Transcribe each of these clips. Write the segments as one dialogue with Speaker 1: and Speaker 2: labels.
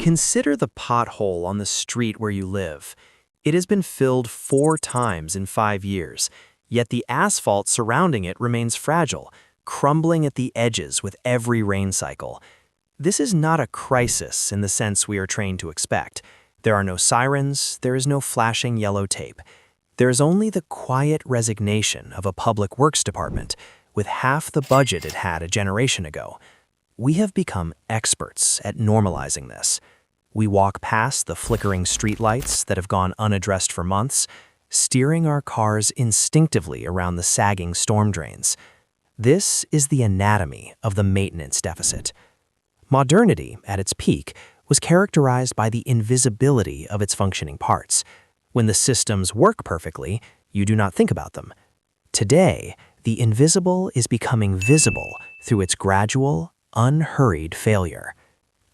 Speaker 1: Consider the pothole on the street where you live. It has been filled 4 times in 5 years, yet the asphalt surrounding it remains fragile, crumbling at the edges with every rain cycle. This is not a crisis in the sense we are trained to expect. There are no sirens, there is no flashing yellow tape. There is only the quiet resignation of a public works department with half the budget it had a generation ago. We have become experts at normalizing this. We walk past the flickering streetlights that have gone unaddressed for months, steering our cars instinctively around the sagging storm drains. This is the anatomy of the maintenance deficit. Modernity, at its peak, was characterized by the invisibility of its functioning parts. When the systems work perfectly, you do not think about them. Today, the invisible is becoming visible through its gradual, unhurried failure.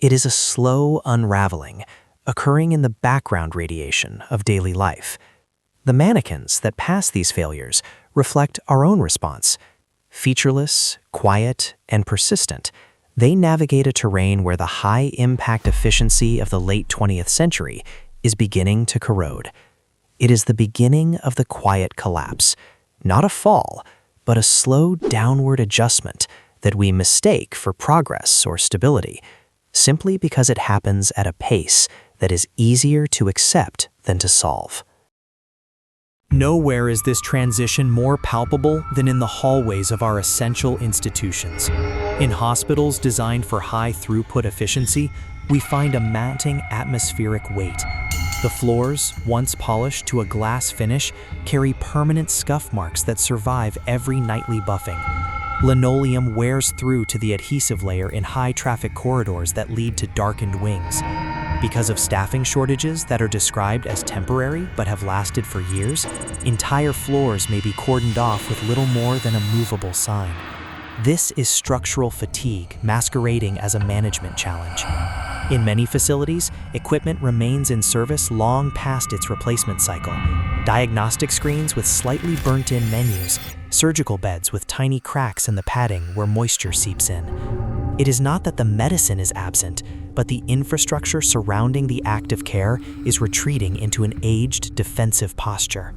Speaker 1: It is a slow unraveling, occurring in the background radiation of daily life. The mannequins that pass these failures reflect our own response. Featureless, quiet, and persistent, they navigate a terrain where the high-impact efficiency of the late 20th century is beginning to corrode. It is the beginning of the quiet collapse, not a fall, but a slow downward adjustment that we mistake for progress or stability, simply because it happens at a pace that is easier to accept than to solve.
Speaker 2: Nowhere is this transition more palpable than in the hallways of our essential institutions. In hospitals designed for high throughput efficiency, we find a mounting atmospheric weight. The floors, once polished to a glass finish, carry permanent scuff marks that survive every nightly buffing. Linoleum wears through to the adhesive layer in high-traffic corridors that lead to darkened wings. Because of staffing shortages that are described as temporary but have lasted for years, entire floors may be cordoned off with little more than a movable sign. This is structural fatigue masquerading as a management challenge. In many facilities, equipment remains in service long past its replacement cycle. Diagnostic screens with slightly burnt-in menus, surgical beds with tiny cracks in the padding where moisture seeps in. It is not that the medicine is absent, but the infrastructure surrounding the act of care is retreating into an aged, defensive posture.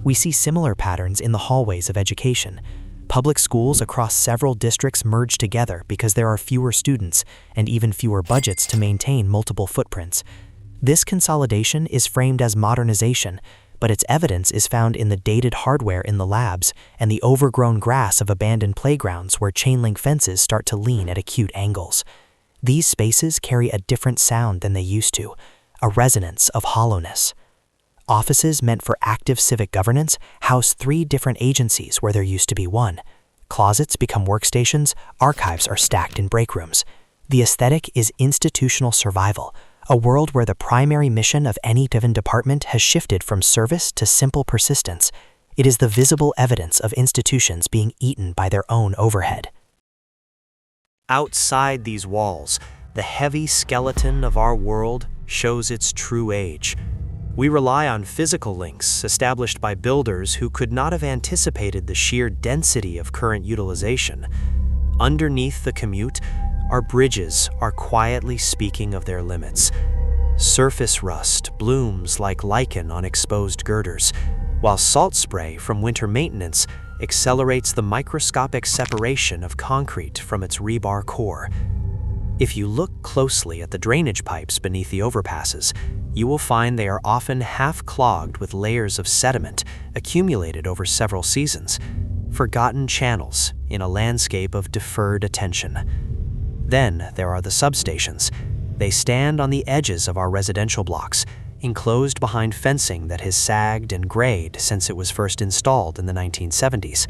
Speaker 2: We see similar patterns in the hallways of education. Public schools across several districts merge together because there are fewer students and even fewer budgets to maintain multiple footprints. This consolidation is framed as modernization, but its evidence is found in the dated hardware in the labs and the overgrown grass of abandoned playgrounds where chain-link fences start to lean at acute angles. These spaces carry a different sound than they used to, a resonance of hollowness. Offices meant for active civic governance house 3 different agencies where there used to be one. Closets become workstations, archives are stacked in break rooms. The aesthetic is institutional survival, a world where the primary mission of any given department has shifted from service to simple persistence. It is the visible evidence of institutions being eaten by their own overhead.
Speaker 1: Outside these walls, the heavy skeleton of our world shows its true age. We rely on physical links established by builders who could not have anticipated the sheer density of current utilization. Underneath the commute, our bridges are quietly speaking of their limits. Surface rust blooms like lichen on exposed girders, while salt spray from winter maintenance accelerates the microscopic separation of concrete from its rebar core. If you look closely at the drainage pipes beneath the overpasses, you will find they are often half-clogged with layers of sediment accumulated over several seasons, forgotten channels in a landscape of deferred attention. Then there are the substations. They stand on the edges of our residential blocks, enclosed behind fencing that has sagged and grayed since it was first installed in the 1970s.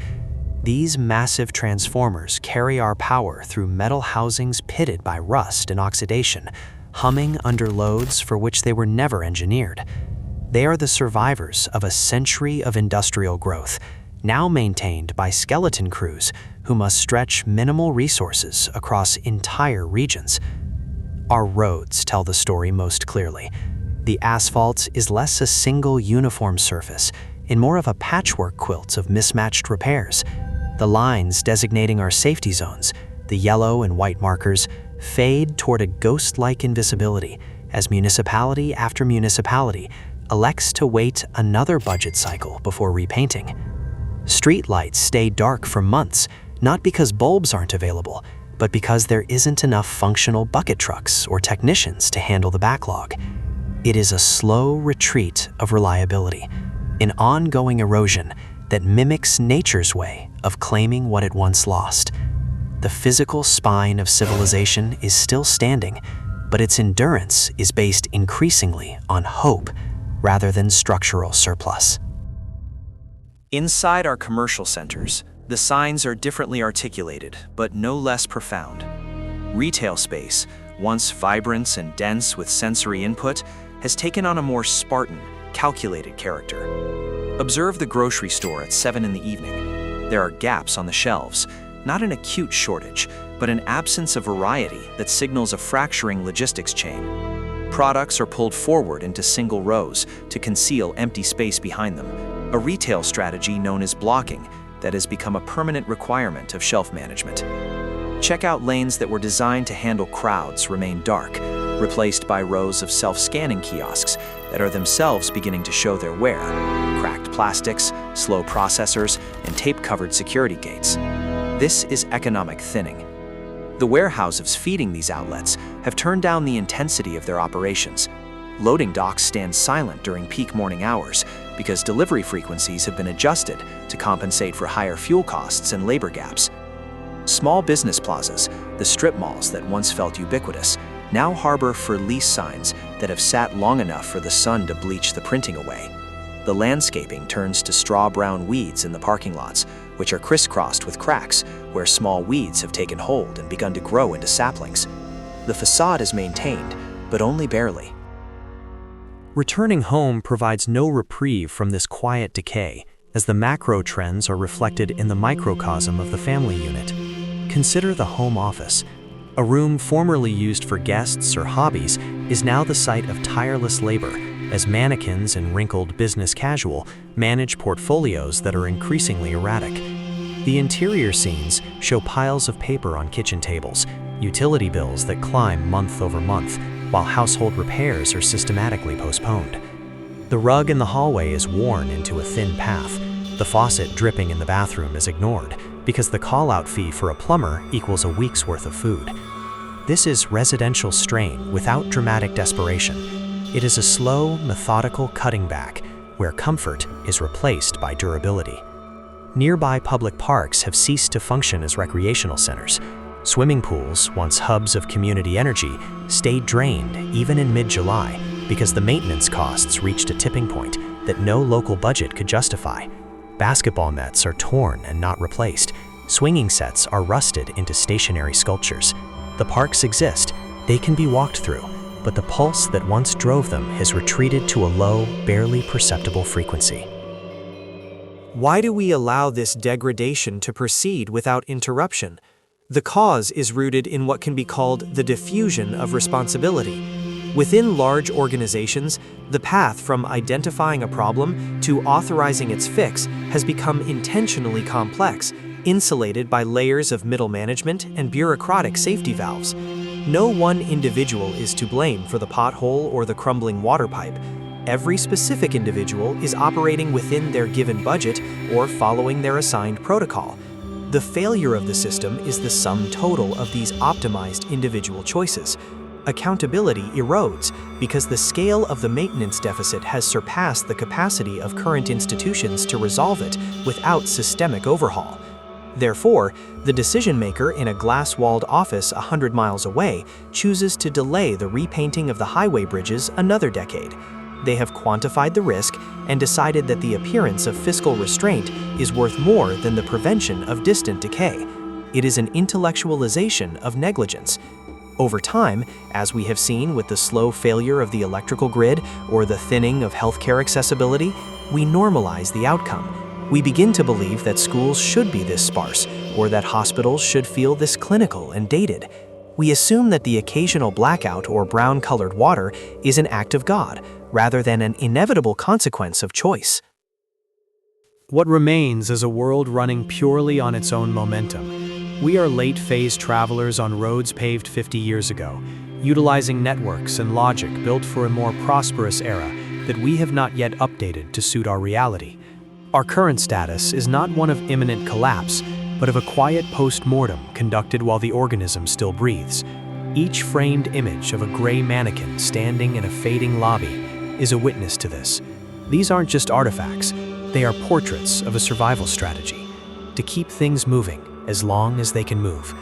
Speaker 1: These massive transformers carry our power through metal housings pitted by rust and oxidation, humming under loads for which they were never engineered. They are the survivors of a century of industrial growth, now maintained by skeleton crews who must stretch minimal resources across entire regions. Our roads tell the story most clearly. The asphalt is less a single uniform surface and more of a patchwork quilt of mismatched repairs. The lines designating our safety zones, the yellow and white markers, fade toward a ghost-like invisibility,
Speaker 2: as municipality after municipality elects to wait another budget cycle before repainting. Street lights stay dark for months, not because bulbs aren't available, but because there isn't enough functional bucket trucks or technicians to handle the backlog. It is a slow retreat of reliability, an ongoing erosion that mimics nature's way of claiming what it once lost. The physical spine of civilization is still standing, but its endurance is based increasingly on hope rather than structural surplus.
Speaker 1: Inside our commercial centers, the signs are differently articulated, but no less profound. Retail space, once vibrant and dense with sensory input, has taken on a more Spartan, calculated character. Observe the grocery store at 7 in the evening. There are gaps on the shelves, not an acute shortage, but an absence of variety that signals a fracturing logistics chain. Products are pulled forward into single rows to conceal empty space behind them, a retail strategy known as blocking that has become a permanent requirement of shelf management. Checkout lanes that were designed to handle crowds remain dark, replaced by rows of self-scanning kiosks that are themselves beginning to show their wear: cracked plastics, slow processors, and tape-covered security gates. This is economic thinning. The warehouses feeding these outlets have turned down the intensity of their operations. Loading docks stand silent during peak morning hours because delivery frequencies have been adjusted to compensate for higher fuel costs and labor gaps. Small business plazas, the strip malls that once felt ubiquitous, now harbor for lease signs that have sat long enough for the sun to bleach the printing away. The landscaping turns to straw-brown weeds in the parking lots, which are crisscrossed with cracks where small weeds have taken hold and begun to grow into saplings. The facade is maintained, but only barely.
Speaker 2: Returning home provides no reprieve from this quiet decay, as the macro trends are reflected in the microcosm of the family unit. Consider the home office. A room formerly used for guests or hobbies is now the site of tireless labor, as mannequins and wrinkled business casual manage portfolios that are increasingly erratic. The interior scenes show piles of paper on kitchen tables, utility bills that climb month over month, while household repairs are systematically postponed. The rug in the hallway is worn into a thin path. The faucet dripping in the bathroom is ignored because the call-out fee for a plumber equals a week's worth of food. This is residential strain without dramatic desperation. It is a slow, methodical cutting back where comfort is replaced by durability. Nearby public parks have ceased to function as recreational centers. Swimming pools, once hubs of community energy, stayed drained even in mid-July because the maintenance costs reached a tipping point that no local budget could justify. Basketball nets are torn and not replaced. Swinging sets are rusted into stationary sculptures. The parks exist, they can be walked through, but the pulse that once drove them has retreated to a low, barely perceptible frequency.
Speaker 1: Why do we allow this degradation to proceed without interruption? The cause is rooted in what can be called the diffusion of responsibility. Within large organizations, the path from identifying a problem to authorizing its fix has become intentionally complex, insulated by layers of middle management and bureaucratic safety valves. No one individual is to blame for the pothole or the crumbling water pipe. Every specific individual is operating within their given budget or following their assigned protocol. The failure of the system is the sum total of these optimized individual choices. Accountability erodes because the scale of the maintenance deficit has surpassed the capacity of current institutions to resolve it without systemic overhaul. Therefore, the decision-maker in a glass-walled office 100 miles away chooses to delay the repainting of the highway bridges another decade. They have quantified the risk and decided that the appearance of fiscal restraint is worth more than the prevention of distant decay. It is an intellectualization of negligence. Over time, as we have seen with the slow failure of the electrical grid or the thinning of healthcare accessibility, we normalize the outcome. We begin to believe that schools should be this sparse, or that hospitals should feel this clinical and dated. We assume that the occasional blackout or brown-colored water is an act of God, rather than an inevitable consequence of choice.
Speaker 2: What remains is a world running purely on its own momentum. We are late-phase travelers on roads paved 50 years ago, utilizing networks and logic built for a more prosperous era that we have not yet updated to suit our reality. Our current status is not one of imminent collapse, but of a quiet post-mortem conducted while the organism still breathes. Each framed image of a gray mannequin standing in a fading lobby is a witness to this. These aren't just artifacts, they are portraits of a survival strategy to keep things moving as long as they can move.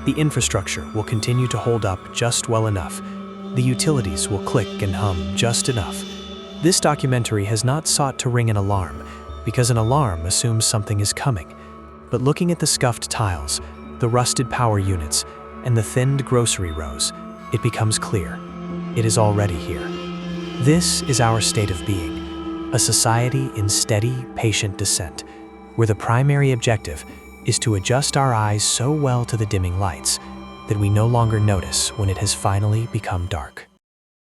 Speaker 2: The infrastructure will continue to hold up just well enough. The utilities will click and hum just enough. This documentary has not sought to ring an alarm, because an alarm assumes something is coming. But looking at the scuffed tiles, the rusted power units, and the thinned grocery rows, it becomes clear. It is already here. This is our state of being, a society in steady, patient descent, where the primary objective is to adjust our eyes so well to the dimming lights that we no longer notice when it has finally become dark.